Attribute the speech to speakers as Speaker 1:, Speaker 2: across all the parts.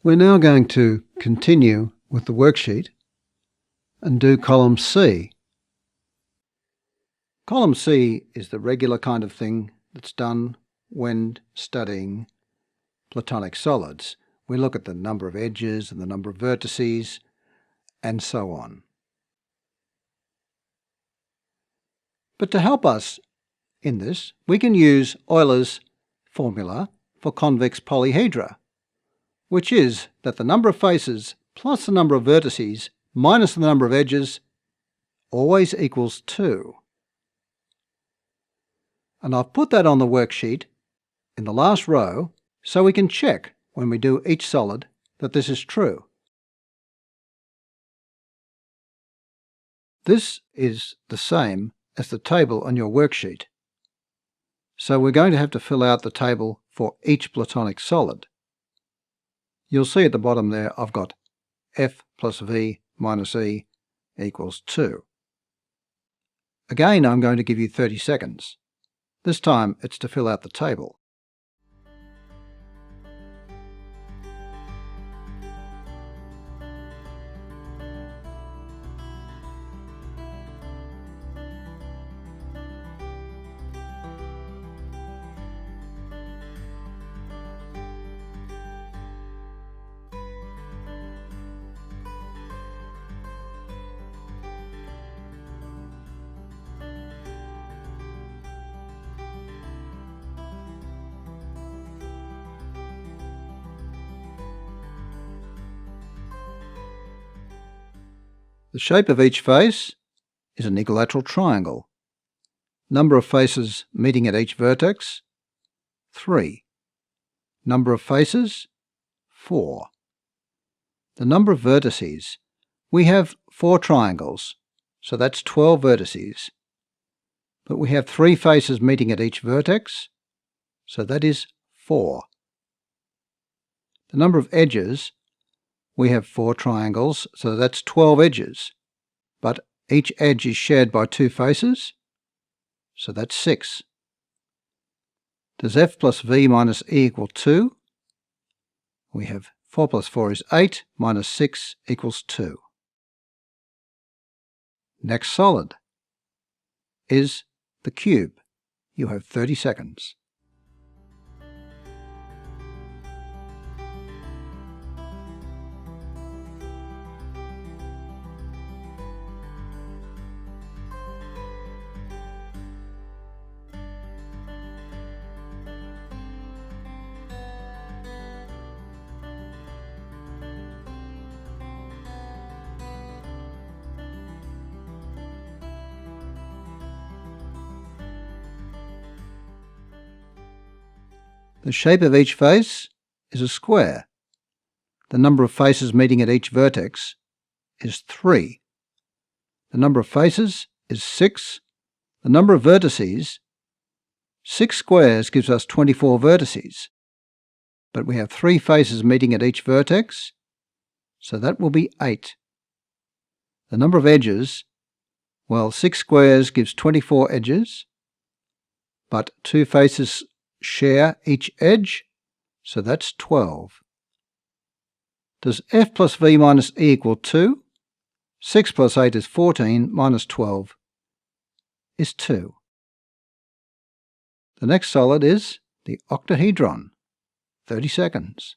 Speaker 1: We're now going to continue with the worksheet and do column C. Column C is the regular kind of thing that's done when studying Platonic solids. We look at the number of edges and the number of vertices and so on. But to help us in this, we can use Euler's formula for convex polyhedra, which is that the number of faces plus the number of vertices minus the number of edges always equals 2. And I've put that on the worksheet in the last row so we can check when we do each solid that this is true. This is the same as the table on your worksheet. So we're going to have to fill out the table for each Platonic solid. You'll see at the bottom there I've got F plus V minus E equals 2. Again, I'm going to give you 30 seconds. This time it's to fill out the table. The shape of each face is an equilateral triangle. Number of faces meeting at each vertex, 3. Number of faces, 4. The number of vertices. We have 4 triangles, so that's 12 vertices. But we have 3 faces meeting at each vertex, so that is 4. The number of edges. We have 4 triangles, so that's 12 edges, but each edge is shared by 2 faces, so that's 6. Does F plus V minus E equal 2? We have 4 plus 4 is 8, minus 6 equals 2. Next solid is the cube. You have 30 seconds. The shape of each face is a square. The number of faces meeting at each vertex is 3. The number of faces is 6. The number of vertices, 6 squares gives us 24 vertices. But we have 3 faces meeting at each vertex, so that will be 8. The number of edges, well, 6 squares gives 24 edges, but 2 faces share each edge, so that's 12. Does F plus V minus E equal 2? 6 plus 8 is 14, minus 12 is 2. The next solid is the octahedron. 30 seconds.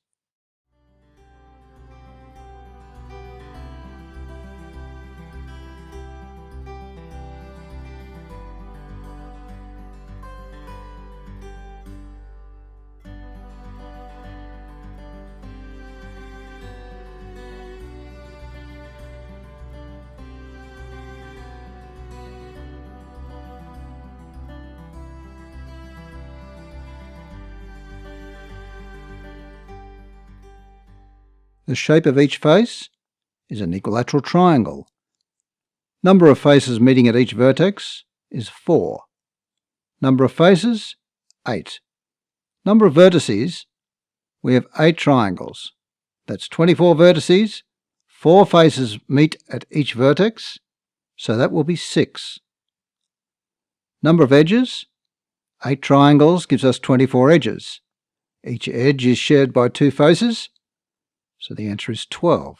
Speaker 1: The shape of each face is an equilateral triangle. Number of faces meeting at each vertex is 4. Number of faces, 8. Number of vertices, we have 8 triangles. That's 24 vertices, 4 faces meet at each vertex, so that will be 6. Number of edges, 8 triangles gives us 24 edges. Each edge is shared by 2 faces, So the answer is 12.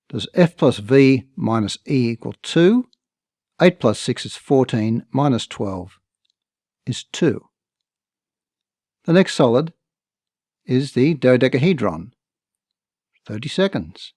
Speaker 1: Does f plus v minus e equal 2? 8 plus 6 is 14, minus 12 is 2. The next solid is the dodecahedron. 30 seconds.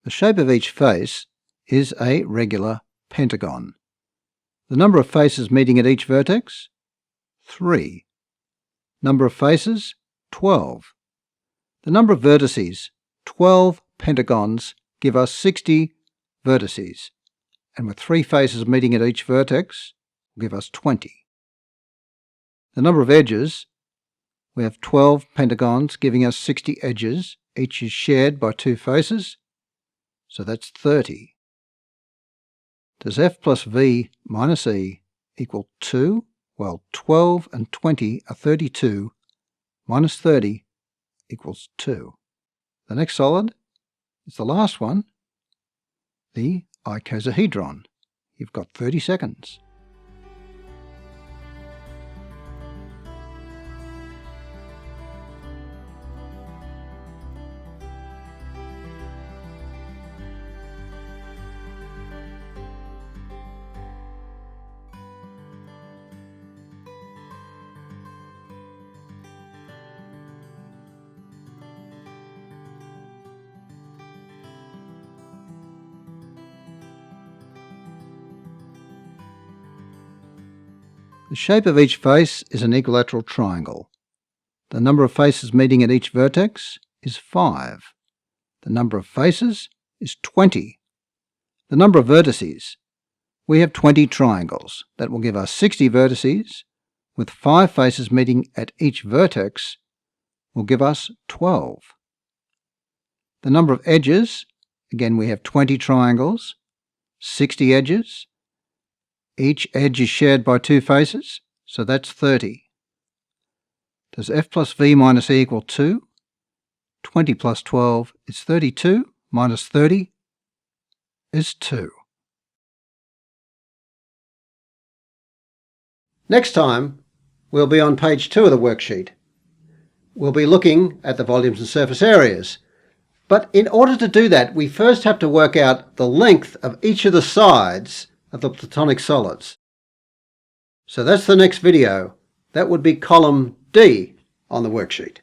Speaker 1: The shape of each face is a regular pentagon. The number of faces meeting at each vertex? 3. Number of faces? 12. The number of vertices? 12 pentagons give us 60 vertices, and with 3 faces meeting at each vertex will give us 20. The number of edges? We have 12 pentagons giving us 60 edges. Each is shared by 2 faces, so that's 30. Does f plus v minus e equal 2? Well, 12 and 20 are 32, minus 30 equals 2. The next solid is the last one, the icosahedron. You've got 30 seconds. The shape of each face is an equilateral triangle. The number of faces meeting at each vertex is 5. The number of faces is 20. The number of vertices. We have 20 triangles. That will give us 60 vertices, with 5 faces meeting at each vertex will give us 12. The number of edges, again we have 20 triangles, 60 edges. Each edge is shared by 2 faces, so that's 30. Does f plus v minus e equal 2? 20 plus 12 is 32, minus 30 is 2. Next time, we'll be on page 2 of the worksheet. We'll be looking at the volumes and surface areas. But in order to do that, we first have to work out the length of each of the sides of the Platonic solids. So that's the next video. That would be column D on the worksheet.